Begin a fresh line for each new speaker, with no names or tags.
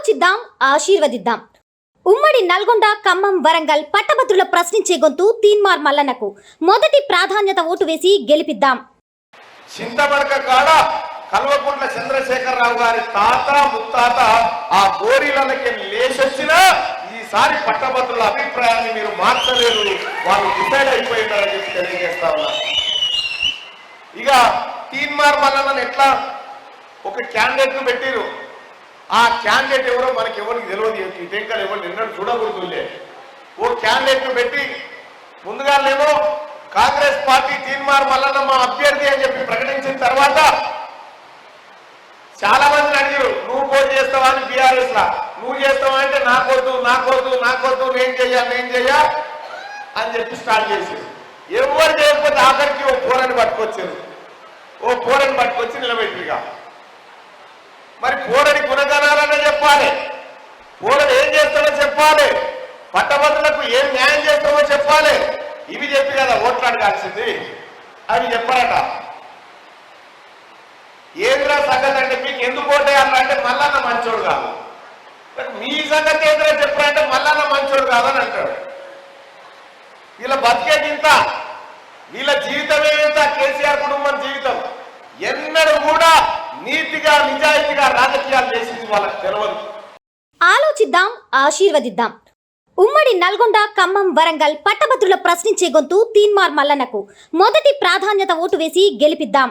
ఆలోచిద్దాం, ఆశీర్వదిద్దాం. ఉమ్మడి నల్గొండ, ఖమ్మం, వరంగల్ పట్టభద్రుల ప్రశ్నించే గొంతు తీన్మార్ మల్లన్నకు మొదటి ప్రాధాన్యత ఓటు వేసి గెలిపిద్దాం.
చింతమడక కాడ కల్వకుంట్ల చంద్రశేఖరరావు గారి తాత ముత్తాత ఆ గోరీలకి లేచొచ్చినా ఈసారి పట్టభద్రుల అభిప్రాయాన్ని మీరు మార్చలేరు, వాళ్ళు డిసైడ్ అయిపోయింటారని చెప్పి తెలియజేస్తా ఉన్నారు. ఇక తీన్మార్ మల్లన్నను ఎట్లా ఒక క్యాండిడేట్ ను పెట్టిరు, ఆ క్యాండిడేట్ ఎవరో మనకి ఎవరికి తెలియదు, ఇటెంకలు ఎవరు నిన్నట్టు చూడకూడదులే. ఓ క్యాండిడేట్ ను పెట్టి ముందుగానేమో కాంగ్రెస్ పార్టీ తీన్మార్ మల్లన్న మా అభ్యర్థి అని చెప్పి ప్రకటించిన తర్వాత చాలా మందిని అడిగారు, నువ్వు పోటీ చేస్తావా అని బీఆర్ఎస్ లా, నువ్వు చేస్తావా అంటే నాకొద్దు నాకొద్దు నాకొద్దు నేను చెయ్యా అని చెప్పి స్టార్ట్ చేశారు. ఎవరు చేయకపోతే ఆఖరికి ఓ పోరని పట్టుకొచ్చారు, ఓ పోరని పట్టుకొచ్చి నిలబెట్టిగా. మరి పోరని గుణగణాలనే చెప్పాలి, పోరని ఏం చేస్తాడో చెప్పాలి, పట్టభద్రులకు ఏం న్యాయం చేస్తామో చెప్పాలి. ఇవి చెప్పి కదా ఓట్లాడగాల్సింది, అవి చెప్పారట. ఏంద్రా సంగతి అంటే మీకు ఎందుకు ఓటేయాలంటే మల్లన్న మంచోడు కాదు, మీ సంగతి ఏంద్రా చెప్పారంటే మల్లన్న మంచోడు కాదని అంటాడు. వీళ్ళ బతికేదింత, వీళ్ళ జీవితమే ఇంత. కేసీఆర్ కుటుంబం జీవితం ఎన్నడూ కూడా నీతిగా నిజాయితీగా రాజకీయాలు చేసింది వాళ్ళకి తెలియదు.
ఆలోచిద్దాం, ఆశీర్వదిద్దాం. ఉమ్మడి నల్గొండ, ఖమ్మం, వరంగల్ పట్టభద్రుల ప్రశ్నించే గొంతు తీన్మార్ మల్లన్నకు మొదటి ప్రాధాన్యత ఓటు వేసి గెలిపిద్దాం.